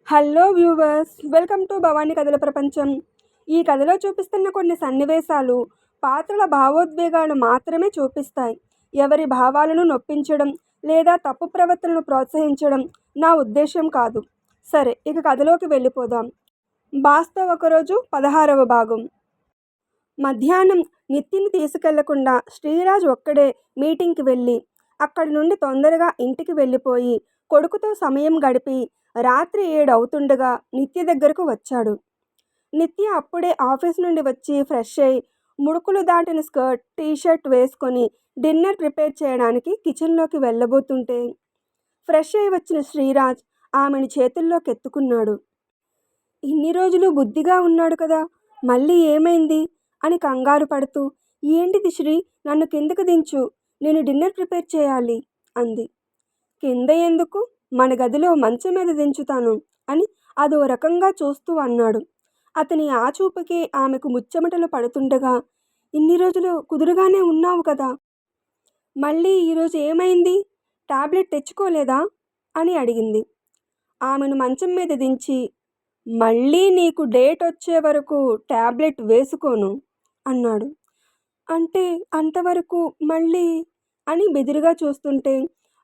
Hello viewers, welcome to Bhavani కథల ప్రపంచం. ఈ కథలో చూపిస్తున్న కొన్ని సన్నివేశాలు పాత్రల భావోద్వేగాలు మాత్రమే చూపిస్తాయి. ఎవరి భావాలను నొప్పించడం లేదా తప్పు ప్రవర్తనను ప్రోత్సహించడం నా ఉద్దేశం కాదు. సరే, ఇక కథలోకి వెళ్ళిపోదాం. బాస్తో ఒకరోజు 16వ భాగం. మధ్యాహ్నం నిత్యని తీసుకెళ్లకుండా శ్రీరాజ్ ఒక్కడే మీటింగ్కి వెళ్ళి అక్కడి నుండి తొందరగా ఇంటికి వెళ్ళిపోయి కొడుకుతో సమయం గడిపి రాత్రి 7 అవుతుండగా నిత్య దగ్గరకు వచ్చాడు. నిత్య అప్పుడే ఆఫీస్ నుండి వచ్చి ఫ్రెష్ అయి ముడుకులు దాటిన స్కర్ట్, టీషర్ట్ వేసుకొని డిన్నర్ ప్రిపేర్ చేయడానికి కిచెన్లోకి వెళ్ళబోతుంటే ఫ్రెష్ అయి వచ్చిన శ్రీరాజ్ ఆమెను చేతుల్లోకి ఎత్తుకున్నాడు. ఇన్ని రోజులు బుద్ధిగా ఉన్నాడు కదా, మళ్ళీ ఏమైంది అని కంగారు పడుతూ, ఏంటిది శ్రీ, నన్ను కిందకు దించు, నేను డిన్నర్ ప్రిపేర్ చేయాలి అంది. కింద ఎందుకు, మన గదిలో మంచం మీద దించుతాను అని అదో రకంగా చూస్తూ అన్నాడు. అతని ఆ చూపుకి ఆమెకు ముచ్చెమటలు పడుతుండగా, ఇన్ని రోజులు కుదురుగానే ఉన్నావు కదా, మళ్ళీ ఈరోజు ఏమైంది, టాబ్లెట్ తెచ్చుకోలేదా అని అడిగింది. ఆమెను మంచం మీద దించి, మళ్ళీ నీకు డేట్ వచ్చే వరకు టాబ్లెట్ వేసుకోను అన్నాడు. అంటే అంతవరకు మళ్ళీ అని బెదిరిగా చూస్తుంటే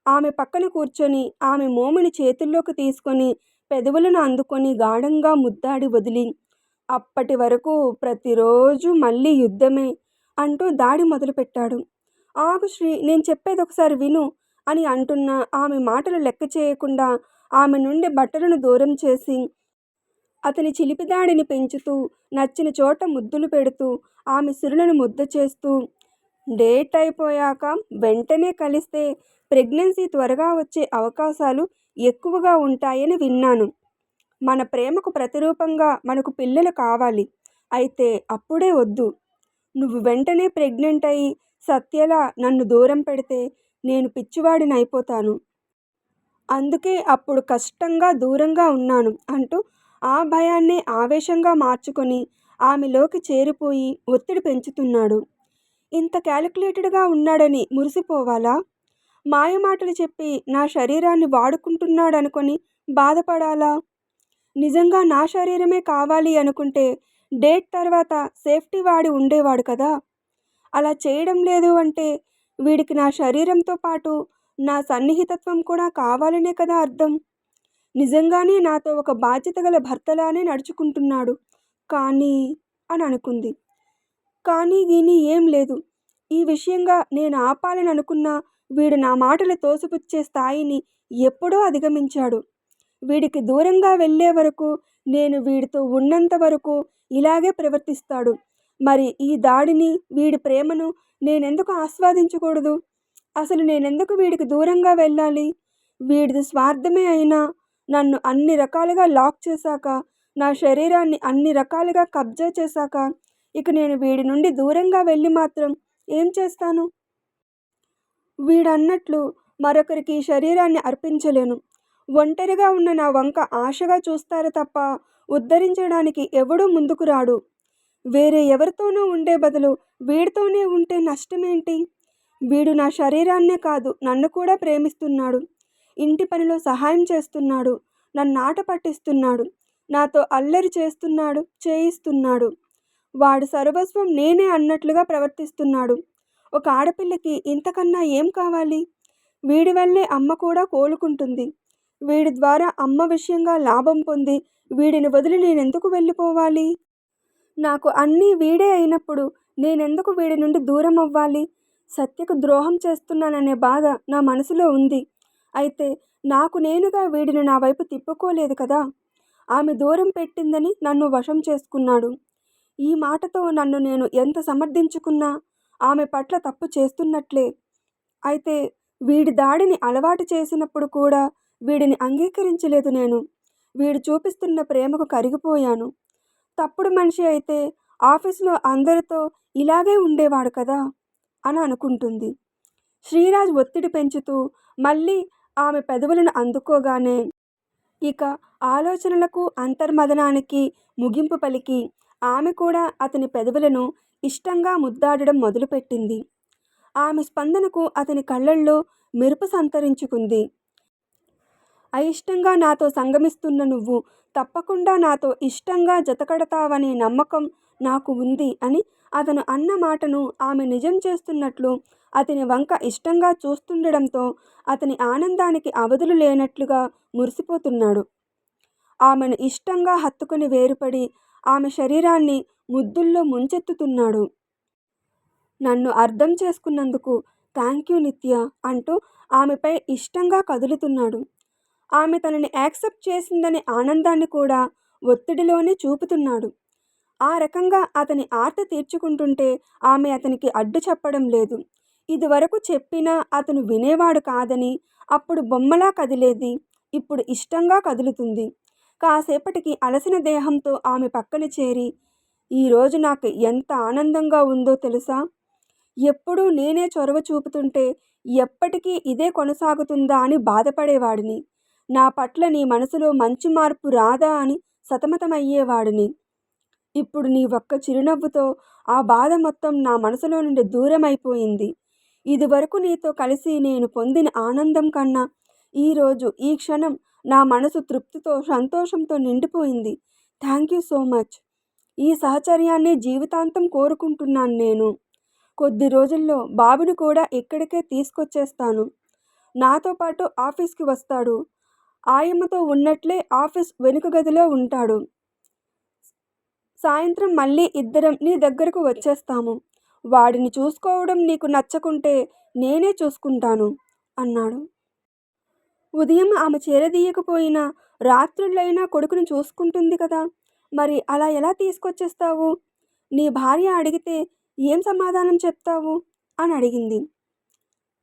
ఆమె పక్కన కూర్చొని ఆమె మోముని చేతుల్లోకి తీసుకొని పెదవులను అందుకొని గాఢంగా ముద్దాడి వదిలి, అప్పటి వరకు ప్రతిరోజు మళ్ళీ యుద్ధమే అంటూ దాడి మొదలుపెట్టాడు. ఆగు శ్రీ, నేను చెప్పేది ఒకసారి విను అని అంటున్న ఆమె మాటలు లెక్క చేయకుండా ఆమె నుండి బట్టలను దూరం చేసి అతని చిలిపిదాడిని పెంచుతూ నచ్చిన చోట ముద్దులు పెడుతూ ఆమె సిరులను ముద్ద చేస్తూ, డేట్ అయిపోయాక వెంటనే కలిస్తే ప్రెగ్నెన్సీ త్వరగా వచ్చే అవకాశాలు ఎక్కువగా ఉంటాయని విన్నాను. మన ప్రేమకు ప్రతిరూపంగా మనకు పిల్లలు కావాలి, అయితే అప్పుడే వద్దు. నువ్వు వెంటనే ప్రెగ్నెంట్ అయి సత్యలా నన్ను దూరం పెడితే నేను పిచ్చివాడిని అయిపోతాను. అందుకే అప్పుడు కష్టంగా దూరంగా ఉన్నాను అంటూ ఆ భయాన్నే ఆవేశంగా మార్చుకొని ఆమెలోకి చేరిపోయి ఒత్తిడి పెంచుతున్నాడు. ఇంత క్యాలిక్యులేటెడ్గా ఉన్నాడని మురిసిపోవాలా? మాయమాటలు చెప్పి నా శరీరాన్ని వాడుకుంటున్నాడనుకొని బాధపడాలా? నిజంగా నా శరీరమే కావాలి అనుకుంటే డేట్ తర్వాత సేఫ్టీ వాడి ఉండేవాడు కదా. అలా చేయడం లేదు అంటే వీడికి నా శరీరంతో పాటు నా సన్నిహితత్వం కూడా కావాలనే కదా అర్థం. నిజంగానే నాతో ఒక బాధ్యత గల భర్తలానే నడుచుకుంటున్నాడు కానీ అని అనుకుంది. కానీ గీని ఏం లేదు. ఈ విషయంగా నేను ఆపాలని అనుకున్నా వీడు నా మాటలు తోసిపుచ్చే స్థాయిని ఎప్పుడో అధిగమించాడు. వీడికి దూరంగా వెళ్ళే వరకు, నేను వీడితో ఉన్నంత వరకు ఇలాగే ప్రవర్తిస్తాడు. మరి ఈ దాడిని, వీడి ప్రేమను నేనెందుకు ఆస్వాదించకూడదు? అసలు నేనెందుకు వీడికి దూరంగా వెళ్ళాలి? వీడిది స్వార్థమే అయినా నన్ను అన్ని రకాలుగా లాక్ చేశాక, నా శరీరాన్ని అన్ని రకాలుగా కబ్జా చేశాక, ఇక నేను వీడి నుండి దూరంగా వెళ్ళి మాత్రం ఏం చేస్తాను? వీడన్నట్లు మరొకరికి ఈ శరీరాన్ని అర్పించలేను. ఒంటరిగా ఉన్న నా వంక ఆశగా చూస్తారు తప్ప ఉద్ధరించడానికి ఎవడూ ముందుకు రాడు. వేరే ఎవరితోనూ ఉండే బదులు వీడితోనే ఉంటే నష్టమేంటి? వీడు నా శరీరాన్నే కాదు, నన్ను కూడా ప్రేమిస్తున్నాడు. ఇంటి పనిలో సహాయం చేస్తున్నాడు, నన్ను ఆట పట్టిస్తున్నాడు, నాతో అల్లరి చేస్తున్నాడు, చేయిస్తున్నాడు. వాడు సర్వస్వం నేనే అన్నట్లుగా ప్రవర్తిస్తున్నాడు. ఒక ఆడపిల్లకి ఇంతకన్నా ఏం కావాలి? వీడి వల్లే అమ్మ కూడా కోలుకుంటుంది. వీడి ద్వారా అమ్మ విషయంగా లాభం పొంది వీడిని వదిలి నేనెందుకు వెళ్ళిపోవాలి? నాకు అన్నీ వీడే అయినప్పుడు నేనెందుకు వీడి నుండి దూరం అవ్వాలి? సత్యకు ద్రోహం చేస్తున్నాననే బాధ నా మనసులో ఉంది. అయితే నాకు నేనుగా వీడిని నా వైపు తిప్పుకోలేదు కదా. ఆమె దూరం పెట్టిందని నన్ను వశం చేసుకున్నాడు. ఈ మాటతో నన్ను నేను ఎంత సమర్థించుకున్నా ఆమె పట్ల తప్పు చేస్తున్నట్లే. అయితే వీడి దాడిని అలవాటు చేసినప్పుడు కూడా వీడిని అంగీకరించలేదు నేను. వీడు చూపిస్తున్న ప్రేమకు కరిగిపోయాను. తప్పుడు మనిషి అయితే ఆఫీసులో అందరితో ఇలాగే ఉండేవాడు కదా అని అనుకుంటుంది. శ్రీరాజ్ ఒత్తిడి పెంచుతూ మళ్ళీ ఆమె పెదవులను అందుకోగానే ఇక ఆలోచనలకు అంతర్మదనానికి ముగింపు పలికి ఆమె కూడా అతని పెదవులను ఇష్టంగా ముద్దాడడం మొదలుపెట్టింది. ఆమె స్పందనకు అతని కళ్ళల్లో మెరుపు సంతరించుకుంది. అయిష్టంగా నాతో సంగమిస్తున్న నువ్వు తప్పకుండా నాతో ఇష్టంగా జతకడతావనే నమ్మకం నాకు ఉంది అని అతను అన్న మాటను ఆమె నిజం చేస్తున్నట్లు అతని వంక ఇష్టంగా చూస్తుండడంతో అతని ఆనందానికి అవధులు లేనట్లుగా మురిసిపోతున్నాడు. ఆమెను ఇష్టంగా హత్తుకుని వేరుపడి ఆమె శరీరాన్ని ముద్దుల్లో ముంచెత్తుతున్నాడు. నన్ను అర్థం చేసుకున్నందుకు థ్యాంక్ యూ నిత్య అంటూ ఆమెపై ఇష్టంగా కదులుతున్నాడు. ఆమె తనని యాక్సెప్ట్ చేసిందనే ఆనందాన్ని కూడా ఒత్తిడిలోనే చూపుతున్నాడు. ఆ రకంగా అతని ఆర్తి తీర్చుకుంటుంటే ఆమె అతనికి అడ్డు చెప్పడం లేదు. ఇదివరకు చెప్పినా అతను వినేవాడు కాదని, అప్పుడు బొమ్మలా కదిలేది, ఇప్పుడు ఇష్టంగా కదులుతుంది. కాసేపటికి అలసిన దేహంతో ఆమె పక్కన చేరి, ఈరోజు నాకు ఎంత ఆనందంగా ఉందో తెలుసా? ఎప్పుడూ నేనే చొరవ చూపుతుంటే ఎప్పటికీ ఇదే కొనసాగుతుందా అని బాధపడేవాడిని. నా పట్ల నీ మనసులో మంచి మార్పు రాదా అని సతమతమయ్యేవాడిని. ఇప్పుడు నీ ఒక్క చిరునవ్వుతో ఆ బాధ మొత్తం నా మనసులో నుండి దూరమైపోయింది. ఇదివరకు నీతో కలిసి నేను పొందిన ఆనందం కన్నా ఈరోజు ఈ క్షణం నా మనసు తృప్తితో సంతోషంతో నిండిపోయింది. Thank you so much. ఈ సహచర్యాన్ని జీవితాంతం కోరుకుంటున్నాను నేను. కొద్ది రోజుల్లో బాబుని కూడా ఇక్కడికే తీసుకొచ్చేస్తాను. నాతో పాటు ఆఫీస్కి వస్తాడు. ఆయమ్మతో ఉన్నట్లే ఆఫీస్ వెనుక గదిలో ఉంటాడు. సాయంత్రం మళ్ళీ ఇద్దరం నీ దగ్గరకు వచ్చేస్తాము. వాడిని చూసుకోవడం నీకు నచ్చకుంటే నేనే చూసుకుంటాను అన్నాడు. ఉదయం ఆమె చేరదీయకపోయినా రాత్రుళ్ళైనా కొడుకుని చూసుకుంటుంది కదా, మరి అలా ఎలా తీసుకొచ్చేస్తావు? నీ భార్య అడిగితే ఏం సమాధానం చెప్తావు అని అడిగింది.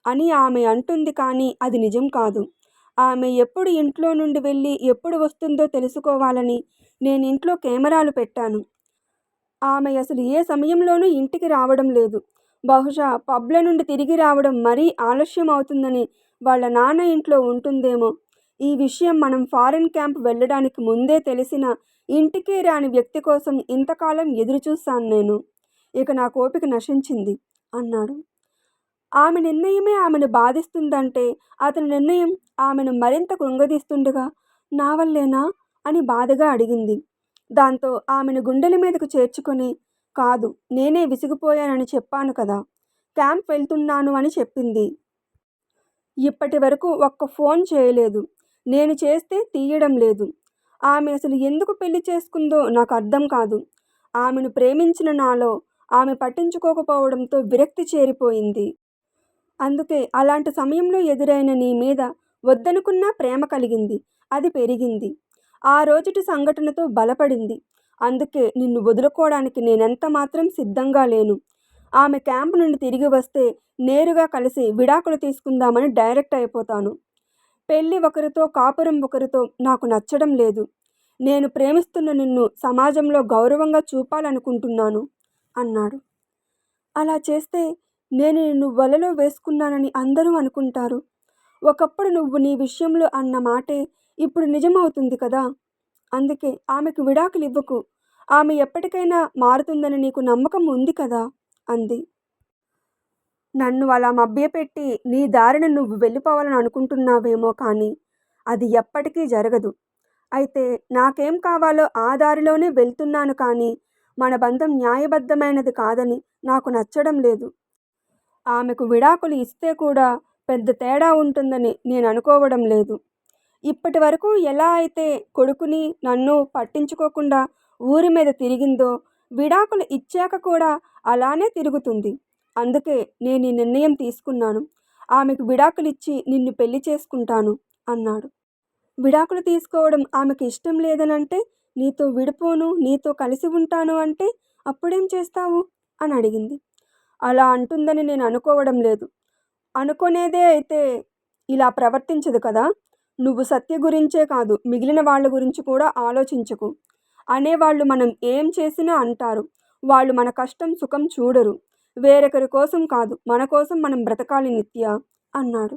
అని ఆమె అంటుంది, కానీ అది నిజం కాదు. ఆమె ఎప్పుడు ఇంట్లో నుండి వెళ్ళి ఎప్పుడు వస్తుందో తెలుసుకోవాలని నేను ఇంట్లో కెమెరాలు పెట్టాను. ఆమె అసలు ఏ సమయంలోనూ ఇంటికి రావడం లేదు. బహుశా పబ్ల నుండి తిరిగి రావడం మరీ ఆలస్యం అవుతుందని వాళ్ళ నాన్న ఇంట్లో ఉంటుందేమో. ఈ విషయం మనం ఫారిన్ క్యాంప్ వెళ్ళడానికి ముందే తెలిసిన ఇంటికే రాని వ్యక్తి కోసం ఇంతకాలం ఎదురుచూశాను నేను. ఇక నా ఓపిక నశించింది అన్నాడు. ఆమె నిర్ణయమే ఆమెను బాధిస్తుందంటే అతని నిర్ణయం ఆమెను మరింత కృంగదీస్తుండగా నా వల్లేనా అని బాధగా అడిగింది. దాంతో ఆమెను గుండెల మీదకు చేర్చుకొని, కాదు నేనే విసిగిపోయానని చెప్పాను కదా, క్యాంప్ వెళ్తున్నాను అని చెప్పింది. ఇప్పటి వరకు ఒక్క ఫోన్ చేయలేదు. నేను చేస్తే తీయడం లేదు. ఆమె అసలు ఎందుకు పెళ్లి చేసుకుందో నాకు అర్థం కాదు. ఆమెను ప్రేమించిన నాలో ఆమె పట్టించుకోకపోవడంతో విరక్తి చేరిపోయింది. అందుకే అలాంటి సమయంలో ఎదురైన నీ మీద వద్దనుకున్నా ప్రేమ కలిగింది. అది పెరిగింది. ఆ రోజుటి సంఘటనతో బలపడింది. అందుకే నిన్ను వదులుకోవడానికి నేనెంత మాత్రం సిద్ధంగా లేను. ఆమె క్యాంపు నుండి తిరిగి వస్తే నేరుగా కలిసి విడాకులు తీసుకుందామని డైరెక్ట్ అయిపోతాను. పెళ్ళి ఒకరితో, కాపురం ఒకరితో నాకు నచ్చడం లేదు. నేను ప్రేమిస్తున్న నిన్ను సమాజంలో గౌరవంగా చూపాలనుకుంటున్నాను అన్నాడు. అలా చేస్తే నేను నిన్ను వలలో వేసుకున్నానని అందరూ అనుకుంటారు. ఒకప్పుడు నువ్వు నీ విషయంలో అన్న మాటే ఇప్పుడు నిజమవుతుంది కదా. అందుకే ఆమెకు విడాకులు ఇవ్వకు. ఆమె ఎప్పటికైనా మారుతుందని నీకు నమ్మకం ఉంది కదా అంది. నన్ను అలా మభ్యపెట్టి నీ దారిన నువ్వు వెళ్ళిపోవాలని అనుకుంటున్నావేమో, కానీ అది ఎప్పటికీ జరగదు. అయితే నాకేం కావాలో ఆ దారిలోనే వెళ్తున్నాను, కానీ మన బంధం న్యాయబద్ధమైనది కాదని నాకు నచ్చడం లేదు. ఆమెకు విడాకులు ఇస్తే కూడా పెద్ద తేడా ఉంటుందని నేను అనుకోవడం లేదు. ఇప్పటి వరకు ఎలా అయితే కొడుకుని నన్ను పట్టించుకోకుండా ఊరి మీద తిరిగిందో, విడాకులు ఇచ్చాక కూడా అలానే తిరుగుతుంది. అందుకే నేను ఈ నిర్ణయం తీసుకున్నాను. ఆమెకు విడాకులు ఇచ్చి నిన్ను పెళ్లి చేసుకుంటాను అన్నాడు. విడాకులు తీసుకోవడం ఆమెకు ఇష్టం లేదనంటే, నీతో విడిపోను, నీతో కలిసి ఉంటాను అంటే అప్పుడేం చేస్తావు అని అడిగింది. అలా అంటుందని నేను అనుకోవడం లేదు. అనుకునేదే అయితే ఇలా ప్రవర్తించదు కదా. నువ్వు సత్య గురించే కాదు, మిగిలిన వాళ్ళ గురించి కూడా ఆలోచించకు. అనేవాళ్ళు మనం ఏం చేసినా అంటారు. వాళ్ళు మన కష్టం సుఖం చూడరు. వేరొకరి కోసం కాదు, మన కోసం మనం బ్రతకాలి నిత్య అన్నాడు.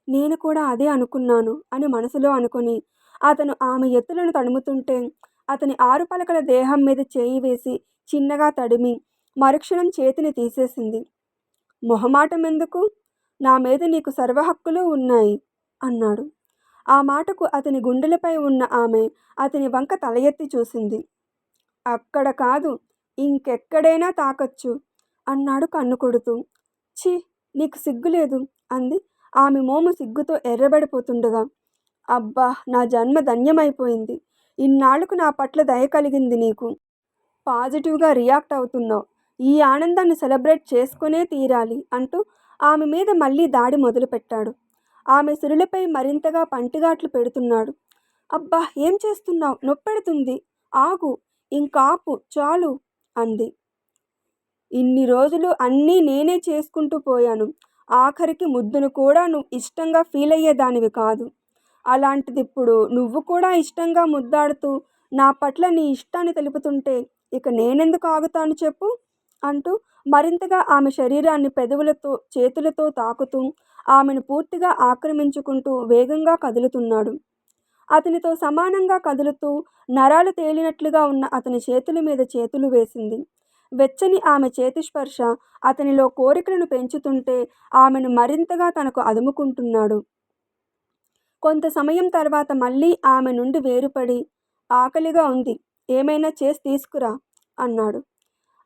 నేను కూడా అదే అనుకున్నాను అని మనసులో అనుకుని అతను ఆమె ఎత్తులను తడుముతుంటే అతని 6 పలకల దేహం మీద చేయి వేసి చిన్నగా తడిమి మరుక్షణం చేతిని తీసేసింది. మొహమాటం ఎందుకు? నా మీద నీకు సర్వ హక్కులు ఉన్నాయి అన్నాడు. ఆ మాటకు అతని గుండెలపై ఉన్న ఆమె అతని వంక తల ఎత్తి చూసింది. అక్కడ కాదు, ఇంకెక్కడైనా తాకచ్చు అన్నాడు కన్ను కొడుతూ. ఛీ, నీకు సిగ్గులేదు అంది ఆమె మోము సిగ్గుతో ఎర్రబడిపోతుండగా. అబ్బా, నా జన్మ ధన్యమైపోయింది. ఇన్నాళ్లకు నా పట్ల దయ కలిగింది నీకు. పాజిటివ్గా రియాక్ట్ అవుతున్నావు. ఈ ఆనందాన్ని సెలబ్రేట్ చేసుకునే తీరాలి అంటూ ఆమె మీద మళ్ళీ దాడి మొదలుపెట్టాడు. ఆమె సిరులపై మరింతగా పంటిగాట్లు పెడుతున్నాడు. అబ్బా, ఏం చేస్తున్నావు? నొప్పెడుతుంది. ఆగు, ఇంకాపు, చాలు అంది. ఇన్ని రోజులు అన్నీ నేనే చేసుకుంటూ పోయాను. ఆఖరికి ముద్దును కూడా నువ్వు ఇష్టంగా ఫీల్ అయ్యేదానివి కాదు. అలాంటిదిప్పుడు నువ్వు కూడా ఇష్టంగా ముద్దాడుతూ నా పట్ల నీ ఇష్టాన్ని తెలుపుతుంటే ఇక నేనెందుకు ఆగుతాను చెప్పు అంటూ మరింతగా ఆమె శరీరాన్ని పెదవులతో చేతులతో తాకుతూ ఆమెను పూర్తిగా ఆక్రమించుకుంటూ వేగంగా కదులుతున్నాడు. అతనితో సమానంగా కదులుతూ నరాలు తేలినట్లుగా ఉన్న అతని చేతుల మీద చేతులు వేసింది. వెచ్చని ఆమె చేతి స్పర్శ అతనిలో కోరికలను పెంచుతుంటే ఆమెను మరింతగా తనకు అదుముకుంటున్నాడు. కొంత సమయం తర్వాత మళ్ళీ ఆమె నుండి వేరుపడి, ఆకలిగా ఉంది, ఏమైనా చేసి తీసుకురా అన్నాడు.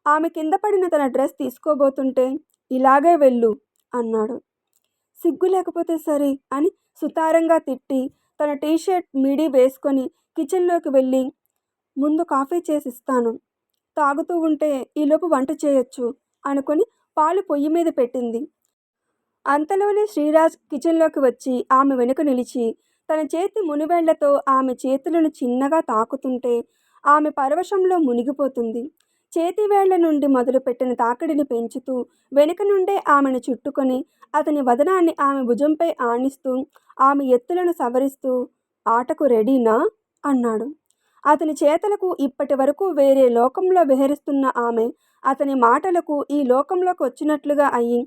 ఆమె కింద పడిన తన డ్రెస్ తీసుకోబోతుంటే, ఇలాగే వెళ్ళు అన్నాడు. సిగ్గు లేకపోతే సరే అని సుతారంగా తిట్టి తన టీషర్ట్ మిడి వేసుకొని కిచెన్లోకి వెళ్ళి, ముందు కాఫీ చేసిస్తాను, తాగుతూ ఉంటే ఈలోపు వంట చేయొచ్చు అనుకొని పాలు పొయ్యి మీద పెట్టింది. అంతలోనే శ్రీరాజ్ కిచెన్లోకి వచ్చి ఆమె వెనుక నిలిచి తన చేతి మునివేళ్లతో ఆమె చేతులను చిన్నగా తాకుతుంటే ఆమె పరవశంలో మునిగిపోతుంది. చేతివేళ్ల నుండి మొదలుపెట్టిన తాకిడిని పెంచుతూ వెనుక నుండే ఆమెను చుట్టుకొని అతని వదనాన్ని ఆమె భుజంపై ఆనిస్తూ ఆమె ఎత్తులను సవరిస్తూ, ఆటకు రెడీనా అన్నాడు. అతని చేతలకు ఇప్పటి వరకు వేరే లోకంలో విహరిస్తున్న ఆమె అతని మాటలకు ఈ లోకంలోకి వచ్చినట్లుగా అయ్యి,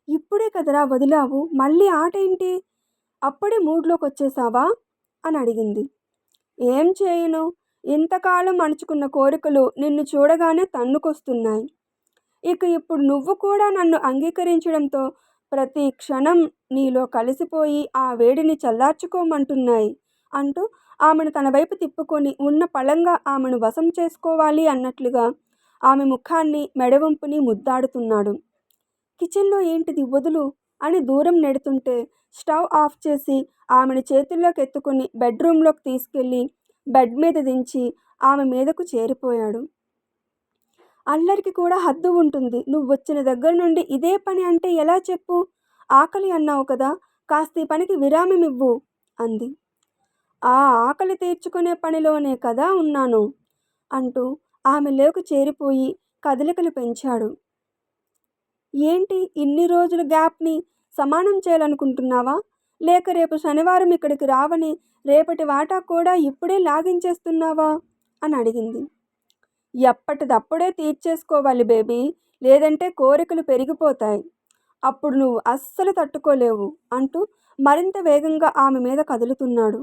ఇప్పుడే కదరా వదిలావు, మళ్ళీ ఆటేంటి? అప్పుడే మూడ్లోకి వచ్చేసావా అని అడిగింది. ఏం చేయను, ఇంతకాలం అణుచుకున్న కోరికలు నిన్ను చూడగానే తన్నుకొస్తున్నాయి. ఇక ఇప్పుడు నువ్వు కూడా నన్ను అంగీకరించడంతో ప్రతి క్షణం నీలో కలిసిపోయి ఆ వేడిని చల్లార్చుకోమంటున్నాయి అంటూ ఆమెను తన వైపు తిప్పుకొని ఉన్న పళంగా ఆమెను వశం చేసుకోవాలి అన్నట్లుగా ఆమె ముఖాన్ని మెడవంపుని ముద్దాడుతున్నాడు. కిచెన్లో ఏంటిది, వదులు అని దూరం నెడుతుంటే స్టవ్ ఆఫ్ చేసి ఆమెను చేతుల్లోకి ఎత్తుకుని బెడ్రూమ్లోకి తీసుకెళ్ళి బెడ్ మీద దించి ఆమె మీదకు చేరిపోయాడు. అల్లరికి కూడా హద్దు ఉంటుంది. నువ్వు వచ్చిన దగ్గర నుండి ఇదే పని అంటే ఎలా చెప్పు? ఆకలి అన్నావు కదా, కాస్త ఈ పనికి విరామం ఇవ్వు అంది. ఆ ఆకలి తీర్చుకునే పనిలోనే కదా ఉన్నాను అంటూ ఆమెలోకి చేరిపోయి కదలికలు పెంచాడు. ఏంటి, ఇన్ని రోజుల గ్యాప్ని సమానం చేయాలనుకుంటున్నావా? లేక రేపు శనివారం ఇక్కడికి రావని రేపటి వాటా కూడా ఇప్పుడే లాగించేస్తున్నావా అని అడిగింది. ఎప్పటిదప్పుడే తీర్చేసుకోవాలి బేబీ, లేదంటే కోరికలు పెరిగిపోతాయి. అప్పుడు నువ్వు అస్సలు తట్టుకోలేవు అంటూ మరింత వేగంగా ఆమె మీద కదులుతున్నాడు.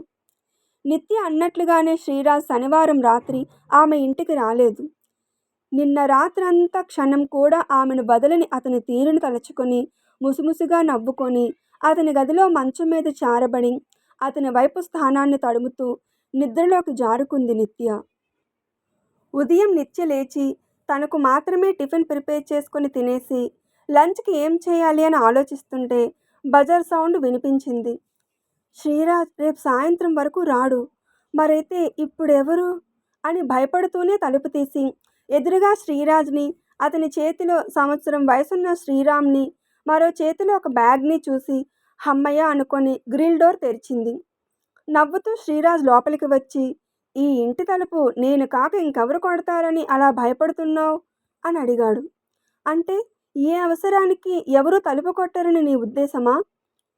నిత్య అన్నట్లుగానే శ్రీరాజ్ శనివారం రాత్రి ఆమె ఇంటికి రాలేదు. నిన్న రాత్రంతా క్షణం కూడా ఆమెను వదలని అతని తీరును తలుచుకొని ముసిముసిగా నవ్వుకొని అతని గదిలో మంచం మీద చారబడి అతని వైపు స్థానాన్ని తడుముతూ నిద్రలోకి జారుకుంది నిత్య. ఉదయం నిత్య లేచి తనకు మాత్రమే టిఫిన్ ప్రిపేర్ చేసుకొని తినేసి లంచ్కి ఏం చేయాలి అని ఆలోచిస్తుంటే బజార్ సౌండ్ వినిపించింది. శ్రీరాజ్ రేపు సాయంత్రం వరకు రాడు, మరైతే ఇప్పుడెవరు అని భయపడుతూనే తలుపు తీసి ఎదురుగా శ్రీరాజ్ని, అతని చేతిలో సంవత్సరం వయసున్న శ్రీరామ్ని, మరో చేతిలో ఒక బ్యాగ్ని చూసి హమ్మయ్య అనుకొని గ్రిల్ డోర్ తెరిచింది. నవ్వుతూ శ్రీరాజ్ లోపలికి వచ్చి, ఈ ఇంటి తలుపు నేను కాక ఇంకెవరు కొడతారని అలా భయపడుతున్నావు అని అడిగాడు. అంటే ఏ అవసరానికి ఎవరు తలుపు కొట్టరని నీ ఉద్దేశమా?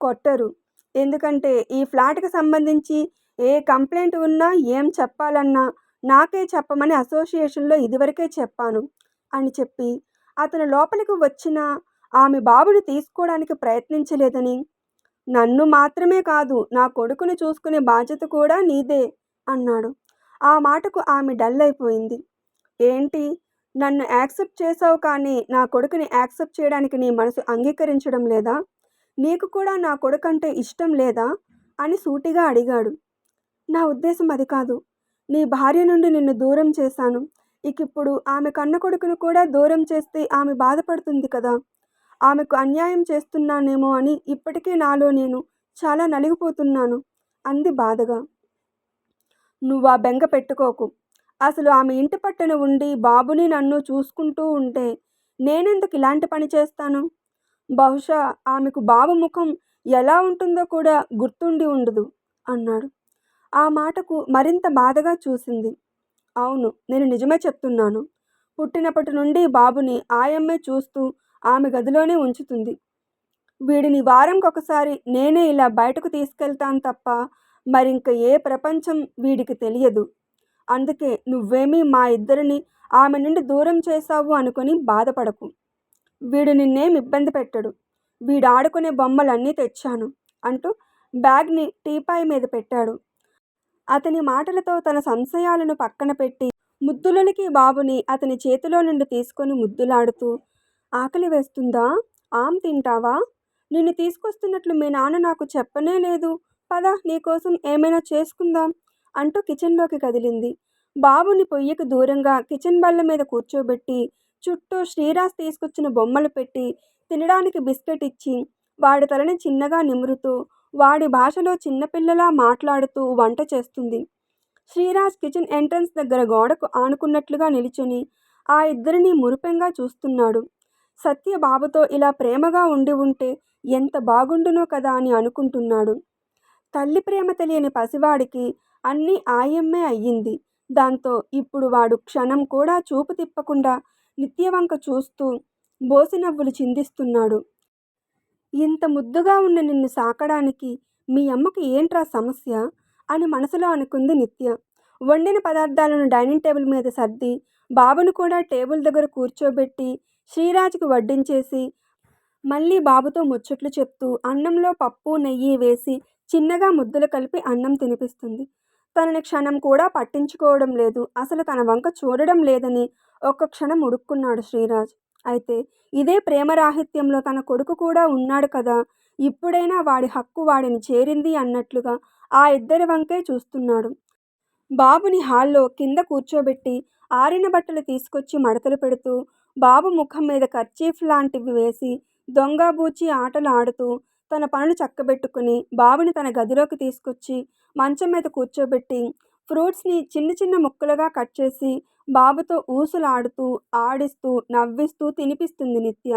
కొట్టరు, ఎందుకంటే ఈ ఫ్లాట్కి సంబంధించి ఏ కంప్లైంట్ ఉన్నా ఏం చెప్పాలన్నా నాకే చెప్పమని అసోసియేషన్లో ఇదివరకే చెప్పాను అని చెప్పి అతను లోపలికి వచ్చిన ఆమె బాబుని తీసుకోవడానికి ప్రయత్నించలేదని, నన్ను మాత్రమే కాదు నా కొడుకుని చూసుకునే బాధ్యత కూడా నీదే అన్నాడు. ఆ మాటకు ఆమె డల్ అయిపోయింది. ఏంటి, నన్ను యాక్సెప్ట్ చేసావు కానీ నా కొడుకుని యాక్సెప్ట్ చేయడానికి నీ మనసు అంగీకరించడం లేదా? నీకు కూడా నా కొడుకంటే ఇష్టం లేదా అని సూటిగా అడిగాడు. నా ఉద్దేశం అది కాదు. నీ భార్య నుండి నిన్ను దూరం చేశాను. ఇకిప్పుడు ఆమె కన్న కొడుకును కూడా దూరం చేస్తే ఆమె బాధపడుతుంది కదా! ఆమెకు అన్యాయం చేస్తున్నానేమో అని ఇప్పటికే నాలో నేను చాలా నలిగిపోతున్నాను అంది బాధగా. నువ్వా బెంగ పెట్టుకోకు. అసలు ఆమె ఇంటి పట్టున ఉండి బాబుని నన్ను చూసుకుంటూ ఉంటే నేనెందుకు ఇలాంటి పని చేస్తాను? బహుశా ఆమెకు బాబు ముఖం ఎలా ఉంటుందో కూడా గుర్తుండి ఉండదు అన్నాడు. ఆ మాటకు మరింత బాధగా చూసింది. అవును, నేను నిజమే చెప్తున్నాను. పుట్టినప్పటి నుండి బాబుని ఆయమ్మే చూస్తూ ఆమె గదిలోనే ఉంచుతుంది. వీడిని వారంకొకసారి నేనే ఇలా బయటకు తీసుకెళ్తాను తప్ప మరింక ఏ ప్రపంచం వీడికి తెలియదు. అందుకే నువ్వేమీ మా ఇద్దరిని ఆమె నుండి దూరం చేశావు అనుకుని బాధపడకు. వీడు నిన్నేం ఇబ్బంది పెట్టడు. వీడు ఆడుకునే బొమ్మలన్నీ తెచ్చాను అంటూ బ్యాగ్ని టీపాయ్ మీద పెట్టాడు. అతని మాటలతో తన సంశయాలను పక్కన పెట్టి ముద్దులకి బాబుని అతని చేతిలో నుండి తీసుకొని ముద్దులాడుతూ, ఆకలి వేస్తుందా? ఆమ్ తింటావా? నిన్ను తీసుకొస్తున్నట్లు మీ నాన్న నాకు చెప్పనే లేదు. పద, నీకోసం ఏమైనా చేసుకుందాం అంటూ కిచెన్లోకి కదిలింది. బాబుని పొయ్యికి దూరంగా కిచెన్ బల్ల మీద కూర్చోబెట్టి చుట్టూ శ్రీరాజ్ తీసుకొచ్చిన బొమ్మలు పెట్టి తినడానికి బిస్కెట్ ఇచ్చి వాడి తలని చిన్నగా నిమురుతూ వాడి భాషలో చిన్నపిల్లలా మాట్లాడుతూ వంట చేస్తుంది. శ్రీరాజ్ కిచెన్ ఎంట్రన్స్ దగ్గర గోడకు ఆనుకున్నట్లుగా నిలుచుని ఆ ఇద్దరిని మురిపెంగా చూస్తున్నాడు. సత్య బాబుతో ఇలా ప్రేమగా ఉండి ఉంటే ఎంత బాగుండునో కదా అని అనుకుంటున్నాడు. తల్లి ప్రేమ తెలియని పసివాడికి అన్నీ ఆయమ్మే అయ్యింది. దాంతో ఇప్పుడు వాడు క్షణం కూడా చూపు తిప్పకుండా నిత్యవంక చూస్తూ బోసినవ్వులు చిందిస్తున్నాడు. ఇంత ముద్దుగా ఉన్న నిన్ను సాకడానికి మీ అమ్మకి ఏంట్రా సమస్య అని మనసులో అనుకుంది నిత్య. వండిన పదార్థాలను డైనింగ్ టేబుల్ మీద సర్ది బాబును కూడా టేబుల్ దగ్గర కూర్చోబెట్టి శ్రీరాజ్కి వడ్డించేసి మళ్ళీ బాబుతో ముచ్చట్లు చెప్తూ అన్నంలో పప్పు నెయ్యి వేసి చిన్నగా ముద్దలు కలిపి అన్నం తినిపిస్తుంది. తనని క్షణం కూడా పట్టించుకోవడం లేదు, అసలు తన వంక చూడడం లేదని ఒక్క క్షణం ఉడుక్కున్నాడు శ్రీరాజ్. అయితే ఇదే ప్రేమరాహిత్యంలో తన కొడుకు కూడా ఉన్నాడు కదా, ఇప్పుడైనా వాడి హక్కు వాడిని చేరింది అన్నట్లుగా ఆ ఇద్దరి వంకే చూస్తున్నాడు. బాబుని హాల్లో కింద కూర్చోబెట్టి ఆరిన బట్టలు తీసుకొచ్చి మడతలు పెడుతూ బాబు ముఖం మీద కర్చీఫ్ లాంటివి వేసి దొంగబూచి ఆటలు ఆడుతూ తన పనులు చక్కబెట్టుకుని బాబుని తన గదిలోకి తీసుకొచ్చి మంచం మీద కూర్చోబెట్టి ఫ్రూట్స్ని చిన్న చిన్న ముక్కలుగా కట్ చేసి బాబుతో ఊసులాడుతూ ఆడిస్తూ నవ్విస్తూ తినిపిస్తుంది నిత్య.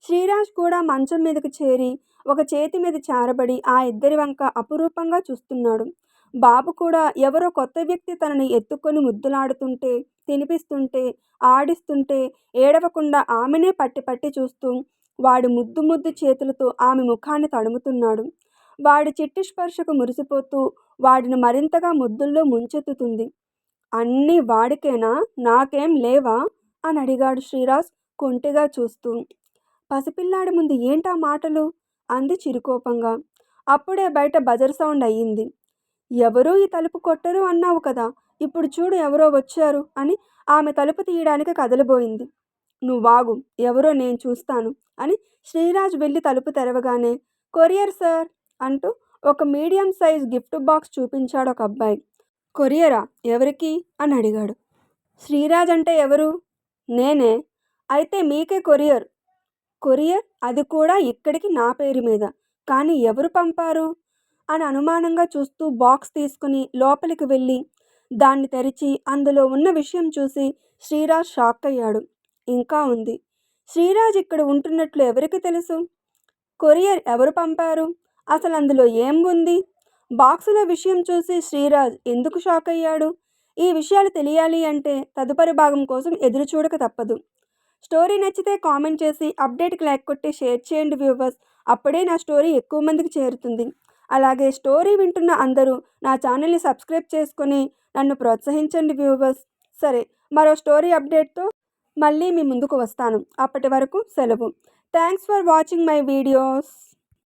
శ్రీరాజ్ కూడా మంచం మీదకి చేరి ఒక చేతి మీద చారబడి ఆ ఇద్దరి వంక అపురూపంగా చూస్తున్నాడు. బాబు కూడా ఎవరో కొత్త వ్యక్తి తనని ఎత్తుకొని ముద్దులాడుతుంటే తినిపిస్తుంటే ఆడిస్తుంటే ఏడవకుండా ఆమెనే పట్టి పట్టి చూస్తూ వాడి ముద్దు ముద్దు చేతులతో ఆమె ముఖాన్ని తడుముతున్నాడు. వాడి చిట్టి స్పర్శకు మురిసిపోతూ వాడిని మరింతగా ముద్దుల్లో ముంచెత్తుతుంది. అన్నీ వాడికేనా, నాకేం లేవా అని అడిగాడు శ్రీరాజ్ కొంటిగా చూస్తూ. పసిపిల్లాడి ముందు ఏంటా మాటలు అంది చిరుకోపంగా. అప్పుడే బయట బజర్ సౌండ్ అయ్యింది. ఎవరూ ఈ తలుపు కొట్టరు అన్నావు కదా, ఇప్పుడు చూడు ఎవరో వచ్చారు అని ఆమె తలుపు తీయడానికి కదలబోయింది. నువ్వాగు, ఎవరో నేను చూస్తాను అని శ్రీరాజ్ వెళ్ళి తలుపు తెరవగానే కొరియర్ సార్ అంటూ ఒక మీడియం సైజ్ గిఫ్ట్ బాక్స్ చూపించాడు ఒక అబ్బాయి. కొరియరా, ఎవరికి అని అడిగాడు. శ్రీరాజ్ అంటే ఎవరు? నేనే. అయితే మీకే కొరియర్. కొరియర్, అది కూడా ఇక్కడికి నా పేరు మీద. కానీ ఎవరు పంపారు అని అనుమానంగా చూస్తూ బాక్స్ తీసుకుని లోపలికి వెళ్ళి దాన్ని తెరిచి అందులో ఉన్న విషయం చూసి శ్రీరాజ్ షాక్ అయ్యాడు. ఇంకా ఉంది. శ్రీరాజ్ ఇక్కడ ఉంటున్నట్లు ఎవరికి తెలుసు? కొరియర్ ఎవరు పంపారు? అసలు అందులో ఏం ఉంది? బాక్సులో విషయం చూసి శ్రీరాజ్ ఎందుకు షాక్ అయ్యాడు? ఈ విషయాలు తెలియాలి అంటే తదుపరి భాగం కోసం ఎదురు చూడక తప్పదు. స్టోరీ నచ్చితే కామెంట్ చేసి అప్డేట్కి లైక్ కొట్టి షేర్ చేయండి వ్యూవర్స్. అప్పుడే నా స్టోరీ ఎక్కువ మందికి చేరుతుంది. అలాగే స్టోరీ వింటున్న అందరూ నా ఛానల్ని సబ్స్క్రైబ్ చేసుకొని నన్ను ప్రోత్సహించండి వ్యూవర్స్. సరే, మరో స్టోరీ అప్డేట్తో మళ్ళీ మీ ముందుకు వస్తాను. అప్పటి వరకు సెలవు. Thanks for watching my videos.